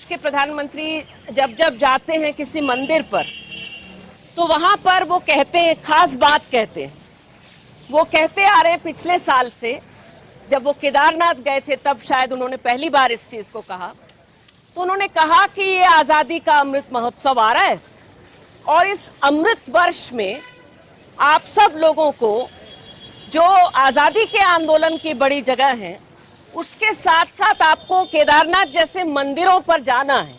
के प्रधानमंत्री जब जब जाते हैं किसी मंदिर पर तो वहां पर वो कहते हैं, खास बात कहते हैं। वो कहते आ रहे हैं पिछले साल से, जब वो केदारनाथ गए थे तब शायद उन्होंने पहली बार इस चीज को कहा। तो उन्होंने कहा कि ये आजादी का अमृत महोत्सव आ रहा है और इस अमृत वर्ष में आप सब लोगों को जो आजादी के आंदोलन की बड़ी जगह है उसके साथ साथ आपको केदारनाथ जैसे मंदिरों पर जाना है।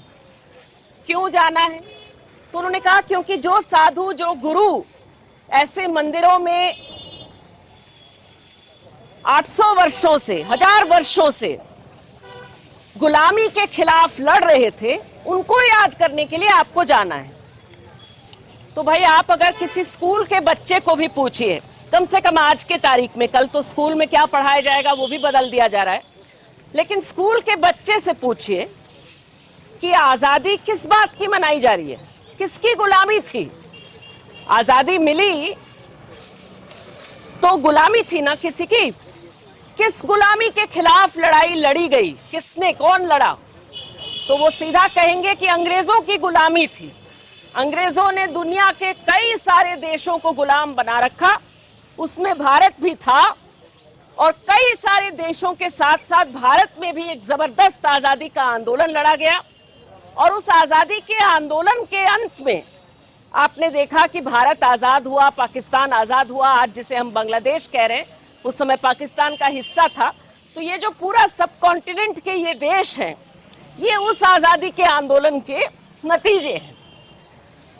क्यों जाना है? तो उन्होंने कहा क्योंकि जो साधु, जो गुरु ऐसे मंदिरों में 800 वर्षों से, 1000 वर्षों से गुलामी के खिलाफ लड़ रहे थे, उनको याद करने के लिए आपको जाना है। तो भाई आप अगर किसी स्कूल के बच्चे को भी पूछिए, कम से कम आज के तारीख में, कल तो स्कूल में क्या पढ़ाया जाएगा वो भी बदल दिया जा रहा है, लेकिन स्कूल के बच्चे से पूछिए कि आजादी किस बात की मनाई जा रही है, किसकी गुलामी थी? आजादी मिली तो गुलामी थी ना किसी की। किस गुलामी के खिलाफ लड़ाई लड़ी गई, किसने, कौन लड़ा? तो वो सीधा कहेंगे कि अंग्रेजों की गुलामी थी। अंग्रेजों ने दुनिया के कई सारे देशों को गुलाम बना रखा, उसमें भारत भी था, और कई सारे देशों के साथ साथ भारत में भी एक जबरदस्त आजादी का आंदोलन लड़ा गया। और उस आजादी के आंदोलन के अंत में आपने देखा कि भारत आजाद हुआ, पाकिस्तान आजाद हुआ। आज जिसे हम बांग्लादेश कह रहे हैं, उस समय पाकिस्तान का हिस्सा था। तो ये जो पूरा सब कॉन्टिनेंट के ये देश हैं, ये उस आजादी के आंदोलन के नतीजे हैं।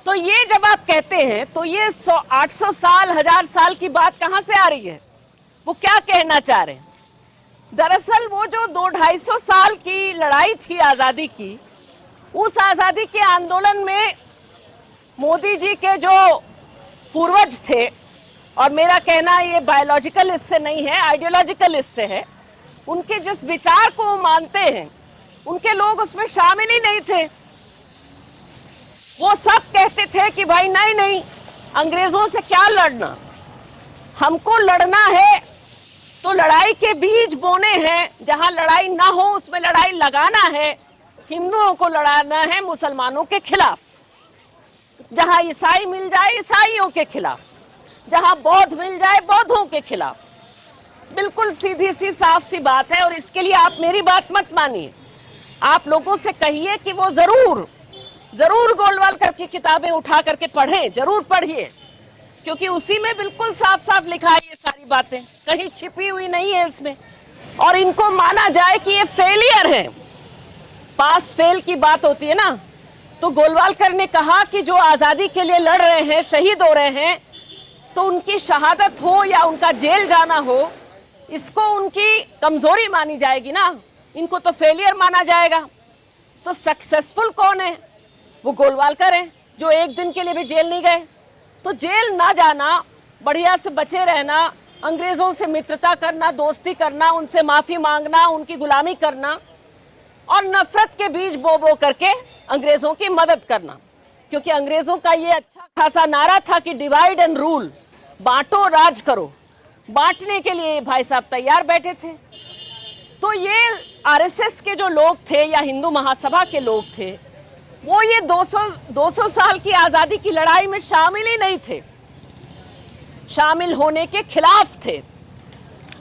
तो ये जब आप कहते हैं तो ये 800 साल, 1000 साल की बात कहां से आ रही है? वो क्या कहना चाह रहे हैं? दरअसल वो जो 200-250 साल की लड़ाई थी आजादी की, उस आजादी के आंदोलन में मोदी जी के जो पूर्वज थे, और मेरा कहना ये बायोलॉजिकल इससे नहीं है, आइडियोलॉजिकल इससे है, उनके जिस विचार को वो मानते हैं, उनके लोग उसमें शामिल ही नहीं थे। वो सब कहते थे कि भाई नहीं नहीं, अंग्रेजों से क्या लड़ना, हमको लड़ना है तो लड़ाई के बीज बोने हैं, जहां लड़ाई ना हो उसमें लड़ाई लगाना है। हिंदुओं को लड़ाना है मुसलमानों के खिलाफ, जहां ईसाई मिल जाए ईसाइयों के खिलाफ, जहां बौद्ध मिल जाए बौद्धों के खिलाफ। बिल्कुल सीधी सी साफ सी बात है। और इसके लिए आप मेरी बात मत मानिए, आप लोगों से कहिए कि वो जरूर गोलवालकर की किताबें उठा करके पढ़ें, जरूर पढ़िए, क्योंकि उसी में बिल्कुल साफ साफ लिखा है ये सारी बातें, कहीं छिपी हुई नहीं है इसमें। और इनको माना जाए कि ये फेलियर है, पास फेल की बात होती है ना। तो गोलवालकर ने कहा कि जो आजादी के लिए लड़ रहे हैं, शहीद हो रहे हैं, तो उनकी शहादत हो या उनका जेल जाना हो, इसको उनकी कमजोरी मानी जाएगी ना, इनको तो फेलियर माना जाएगा। तो सक्सेसफुल कौन है? वो गोलवालकर हैं, जो एक दिन के लिए भी जेल नहीं गए। तो जेल ना जाना, बढ़िया से बचे रहना, अंग्रेजों से मित्रता करना, दोस्ती करना, उनसे माफी मांगना, उनकी गुलामी करना, और नफरत के बीज बो करके अंग्रेजों की मदद करना। क्योंकि अंग्रेजों का ये अच्छा खासा नारा था कि डिवाइड एंड रूल, बांटो राज करो। बांटने के लिए भाई साहब तैयार बैठे थे। तो ये आरएसएस के जो लोग थे या हिंदू महासभा के लोग थे, वो ये 200 साल की आजादी की लड़ाई में शामिल ही नहीं थे, शामिल होने के खिलाफ थे।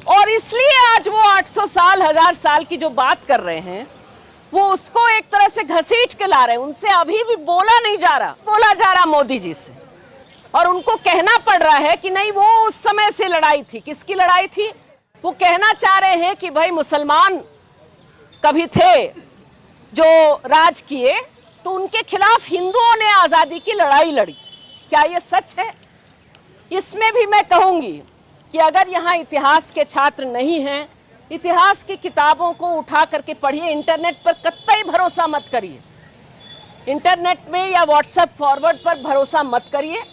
और इसलिए आज वो 800 साल, 1000 साल की जो बात कर रहे हैं, वो उसको एक तरह से घसीट के ला रहे हैं। उनसे अभी भी बोला नहीं जा रहा, बोला जा रहा मोदी जी से, और उनको कहना पड़ रहा है कि नहीं, वो उस समय से लड़ाई थी। किसकी लड़ाई थी? वो कहना चाह रहे हैं कि भाई मुसलमान कभी थे जो राज किए, तो उनके खिलाफ हिंदुओं ने आजादी की लड़ाई लड़ी। क्या ये सच है? इसमें भी मैं कहूंगी कि अगर यहाँ इतिहास के छात्र नहीं हैं, इतिहास की किताबों को उठा करके पढ़िए। इंटरनेट पर कतई भरोसा मत करिए, इंटरनेट में या व्हाट्सएप फॉरवर्ड पर भरोसा मत करिए।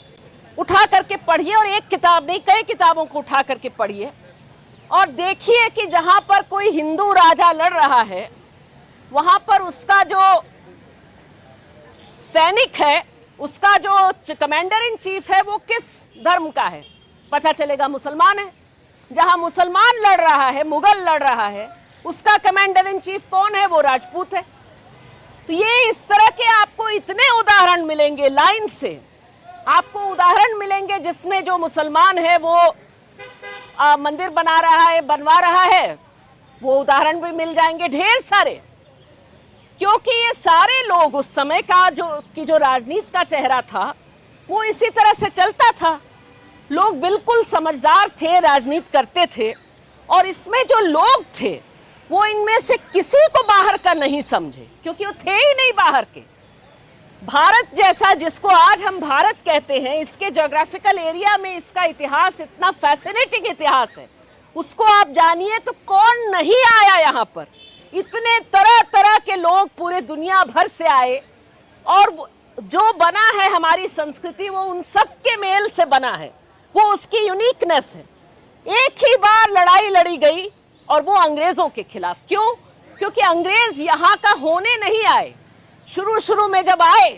उठा करके पढ़िए, और एक किताब नहीं, कई किताबों को उठा करके पढ़िए, और देखिए कि जहां पर कोई हिंदू राजा लड़ रहा है, वहां पर उसका जो सैनिक है, उसका जो कमांडर इन चीफ है, वो किस धर्म का है, पता चलेगा मुसलमान है। जहां मुसलमान लड़ रहा है, मुगल लड़ रहा है, उसका कमांडर इन चीफ कौन है? वो राजपूत है। तो ये इस तरह के आपको इतने उदाहरण मिलेंगे लाइन से, आपको उदाहरण मिलेंगे जिसमें जो मुसलमान है वो मंदिर बना रहा है, बनवा रहा है, वो उदाहरण भी मिल जाएंगे ढेर सारे। क्योंकि ये सारे लोग उस समय का जो राजनीति का चेहरा था वो इसी तरह से चलता था। लोग बिल्कुल समझदार थे, राजनीति करते थे, और इसमें जो लोग थे वो इनमें से किसी को बाहर का नहीं समझे, क्योंकि वो थे ही नहीं बाहर के। भारत जैसा, जिसको आज हम भारत कहते हैं, इसके ज्योग्राफिकल एरिया में इसका इतिहास इतना फैसिनेटिंग इतिहास है, उसको आप जानिए तो कौन नहीं आया यहाँ पर। इतने तरह तरह के लोग पूरे दुनिया भर से आए, और जो बना है हमारी संस्कृति वो उन सब के मेल से बना है, वो उसकी यूनिकनेस है। एक ही बार लड़ाई लड़ी गई और वो अंग्रेजों के खिलाफ। क्यों? क्योंकि अंग्रेज यहाँ का होने नहीं आए। शुरू में जब आए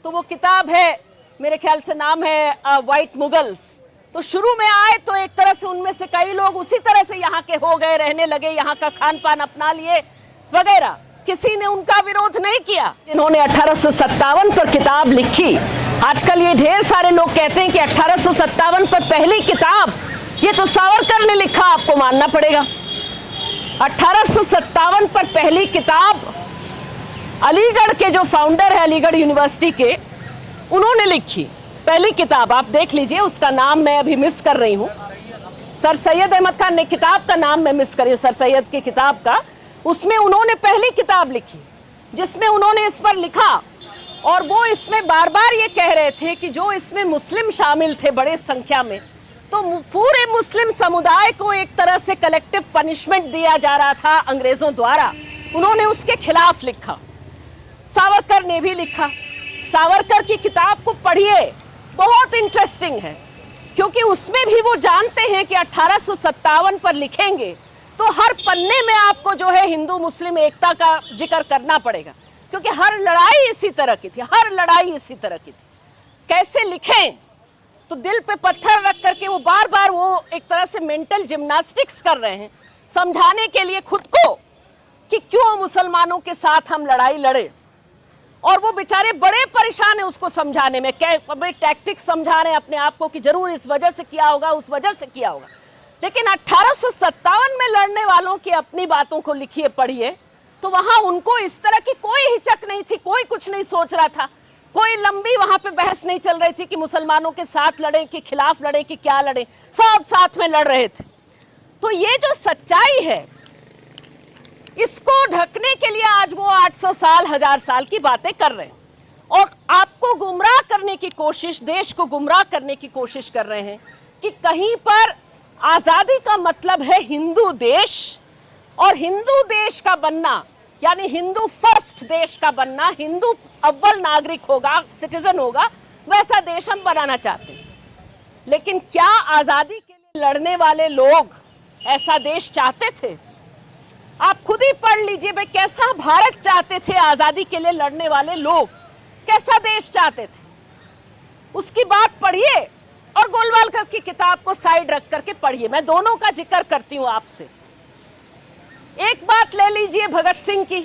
तो वो किताब है, मेरे ख्याल से नाम है व्हाइट मुगल्स। तो शुरू में आए तो एक तरह से उनमें से कई लोग उसी तरह से यहाँ के हो गए, रहने लगे, यहाँ का खान पान अपना लिए वगैरह। किसी ने उनका विरोध नहीं किया। इन्होंने 1857 पर किताब लिखी। आजकल ये ढेर सारे लोग कहते हैं कि 1857 पर पहली किताब ये तो सावरकर ने लिखा, आपको मानना पड़ेगा। 1857 पर पहली किताब अलीगढ़ के जो फाउंडर है अलीगढ़ यूनिवर्सिटी के, उन्होंने लिखी पहली किताब। आप देख लीजिए, उसका नाम मैं अभी मिस कर रही हूँ, सर सैयद अहमद खान ने किताब का नाम मैं मिस कर रही हूँ, सर सैयद की किताब का। उसमें उन्होंने पहली किताब लिखी जिसमें उन्होंने इस पर लिखा, और वो इसमें बार बार ये कह रहे थे कि जो इसमें मुस्लिम शामिल थे बड़े संख्या में, तो पूरे मुस्लिम समुदाय को एक तरह से कलेक्टिव पनिशमेंट दिया जा रहा था अंग्रेजों द्वारा। उन्होंने उसके खिलाफ लिखा। सावरकर ने भी लिखा। सावरकर की किताब को पढ़िए, बहुत इंटरेस्टिंग है, क्योंकि उसमें भी वो जानते हैं कि 1857 पर लिखेंगे तो हर पन्ने में आपको जो है हिंदू मुस्लिम एकता का जिक्र करना पड़ेगा, क्योंकि हर लड़ाई इसी तरह की थी, हर लड़ाई इसी तरह की थी। कैसे लिखें? तो दिल पे पत्थर रख करके वो बार बार वो एक तरह से मेंटल जिम्नास्टिक्स कर रहे हैं, समझाने के लिए खुद को कि क्यों मुसलमानों के साथ हम लड़ाई लड़े। और वो बेचारे बड़े परेशान हैं उसको समझाने में, बड़े टैक्टिक्स समझा रहे हैं अपने आप को कि जरूर इस वजह से किया होगा, उस वजह से किया होगा। लेकिन 1857 में लड़ने वालों की अपनी बातों को लिखिए, पढ़िए, तो वहां उनको इस तरह की कोई हिचक नहीं थी, कोई कुछ नहीं सोच रहा था, कोई लंबी वहां पे बहस नहीं चल रही थी कि मुसलमानों के साथ लड़े कि खिलाफ लड़े कि क्या लड़े, सब साथ में लड़ रहे थे। तो ये जो सच्चाई है, इसको ढकने के लिए आज वो 800 साल 1000 साल की बातें कर रहे हैं, और आपको गुमराह करने की कोशिश, देश को गुमराह करने की कोशिश कर रहे हैं कि कहीं पर आजादी का मतलब है हिंदू देश, और हिंदू देश का बनना यानी हिंदू फर्स्ट देश का बनना, हिंदू अव्वल नागरिक होगा, सिटीजन होगा, वैसा देश हम बनाना चाहते हैं। लेकिन क्या आजादी के लिए लड़ने वाले लोग ऐसा देश चाहते थे? आप खुद ही पढ़ लीजिए भाई, कैसा भारत चाहते थे आजादी के लिए लड़ने वाले लोग, कैसा देश चाहते थे, उसकी बात पढ़िए, और गोलवालकर की किताब को साइड रख करके पढ़िए। मैं दोनों का जिक्र करती हूं आपसे। एक बात ले लीजिए भगत सिंह की।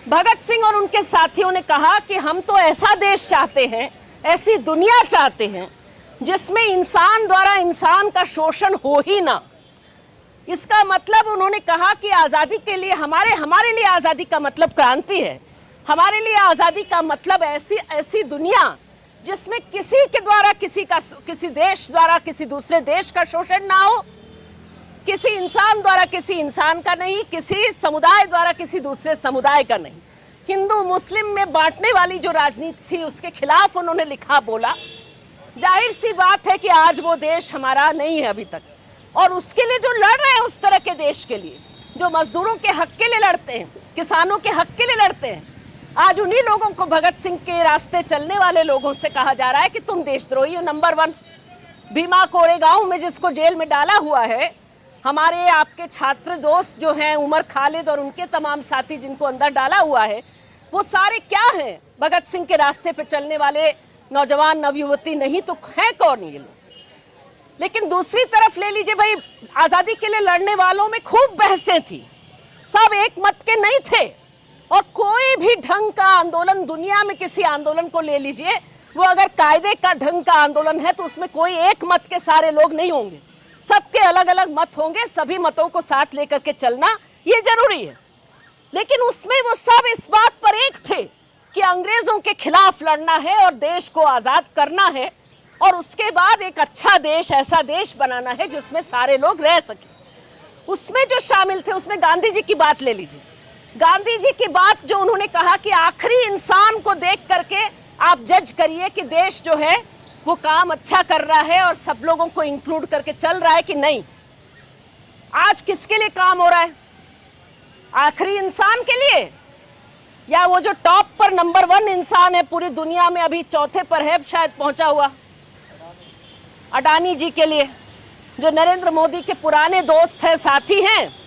भगत सिंह और उनके साथियों ने कहा कि हम तो ऐसा देश चाहते हैं, ऐसी दुनिया चाहते हैं जिसमें इंसान द्वारा इंसान का शोषण हो ही ना। इसका मतलब उन्होंने कहा कि आजादी के लिए हमारे लिए आजादी का मतलब क्रांति है, हमारे लिए आजादी का मतलब ऐसी दुनिया जिसमें किसी के द्वारा किसी देश द्वारा किसी दूसरे देश का शोषण ना हो, किसी इंसान द्वारा किसी इंसान का नहीं, किसी समुदाय द्वारा किसी दूसरे समुदाय का नहीं। हिंदू मुस्लिम में बांटने वाली जो राजनीति थी उसके खिलाफ उन्होंने लिखा, बोला। जाहिर सी बात है कि आज वो देश हमारा नहीं है अभी तक, और उसके लिए जो लड़ रहे हैं उस तरह के देश के लिए, जो मजदूरों के हक के लिए लड़ते हैं, किसानों के हक के लिए लड़ते हैं, आज उन्हीं लोगों को, भगत सिंह के रास्ते चलने वाले लोगों से कहा जा रहा है कि तुम देशद्रोही हो नंबर 1। भीमा कोरेगांव में जिसको जेल में डाला हुआ है, हमारे आपके छात्र दोस्त जो हैं उमर खालिद और उनके तमाम साथी जिनको अंदर डाला हुआ है, वो सारे क्या हैं? भगत सिंह के रास्ते पे चलने वाले नौजवान नवयुवती नहीं तो हैं कौन ये लोग? लेकिन दूसरी तरफ ले लीजिए भाई, आजादी के लिए लड़ने वालों में खूब बहसें थी, सब एक मत के नहीं थे। और कोई भी ढंग का आंदोलन, दुनिया में किसी आंदोलन को ले लीजिए, वो अगर कायदे का ढंग का आंदोलन है तो उसमें कोई एक मत के सारे लोग नहीं होंगे, सबके अलग अलग मत होंगे, सभी मतों को साथ लेकर के चलना ये जरूरी है। लेकिन उसमें वो सब इस बात पर एक थे कि अंग्रेजों के खिलाफ लड़ना है और देश को आजाद करना है, और उसके बाद एक अच्छा देश, ऐसा देश बनाना है जिसमें सारे लोग रह सके। उसमें जो शामिल थे, उसमें गांधी जी की बात ले लीजिए। गांधी जी की बात जो उन्होंने कहा कि आखिरी इंसान को देख करके आप जज करिए कि देश जो है वो काम अच्छा कर रहा है और सब लोगों को इंक्लूड करके चल रहा है कि नहीं। आज किसके लिए काम हो रहा है? आखिरी इंसान के लिए, या वो जो टॉप पर नंबर 1 इंसान है पूरी दुनिया में, अभी चौथे पर है शायद पहुंचा हुआ, अडानी जी के लिए, जो नरेंद्र मोदी के पुराने दोस्त हैं, साथी हैं।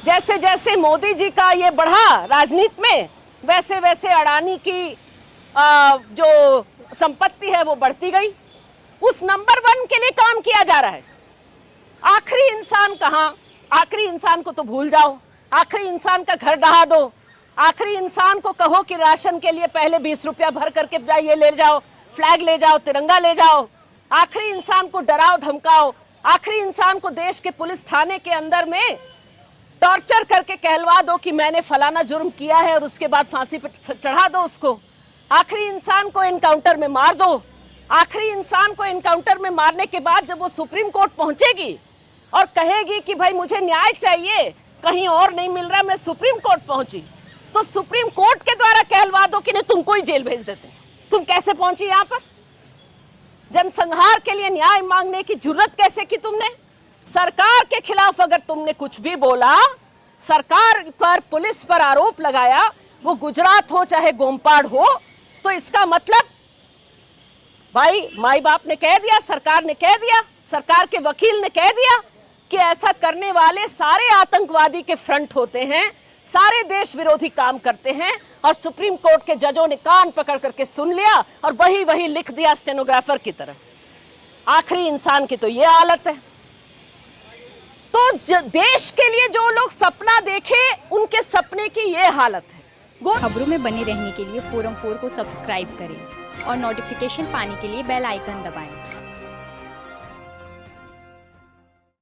जैसे जैसे मोदी जी का ये बढ़ा राजनीति में, वैसे वैसे अडानी की जो संपत्ति है वो बढ़ती गई। उस नंबर 1 के लिए काम किया जा रहा है। आखिरी इंसान कहाँ? आखिरी इंसान को तो भूल जाओ, आखिरी इंसान का घर ढहा दो, आखिरी इंसान को कहो कि राशन के लिए पहले 20 रुपया भर करके जाइए, ले जाओ, फ्लैग ले जाओ, तिरंगा ले जाओ, आखिरी इंसान को डराओ धमकाओ, आखिरी इंसान को देश के पुलिस थाने के अंदर में टॉर्चर करके कहलवा दो कि मैंने फलाना जुर्म किया है और उसके बाद फांसी पर चढ़ा दो उसको। आखिरी इंसान को एनकाउंटर में मार दो। आखिरी इंसान को एनकाउंटर में मारने के बाद जब वो सुप्रीम कोर्ट पहुंचेगी और कहेगी कि भाई मुझे न्याय चाहिए, कहीं और नहीं मिल रहा, मैं सुप्रीम कोर्ट पहुंची, तो सुप्रीम कोर्ट के द्वारा कहलवा दो कि नहीं तुमको ही जेल भेज देते। तुम कैसे पहुंची यहाँ पर? जनसंहार के लिए न्याय मांगने की जुर्रत कैसे की तुमने? सरकार के खिलाफ अगर तुमने कुछ भी बोला, सरकार पर, पुलिस पर आरोप लगाया, वो गुजरात हो चाहे गोमपाड़ हो, तो इसका मतलब भाई माई बाप ने कह दिया, सरकार ने कह दिया, सरकार के वकील ने कह दिया कि ऐसा करने वाले सारे आतंकवादी के फ्रंट होते हैं, सारे देश विरोधी काम करते हैं। और सुप्रीम कोर्ट के जजों ने कान पकड़ करके सुन लिया और वही वही लिख दिया स्टेनोग्राफर की तरह। आखिरी इंसान की तो ये हालत है। तो देश के लिए जो लोग सपना देखे, उनके सपने की ये हालत है। खबरों में बने रहने के लिए फोरम 4 को सब्सक्राइब करें और नोटिफिकेशन पाने के लिए बेल आइकन दबाएं।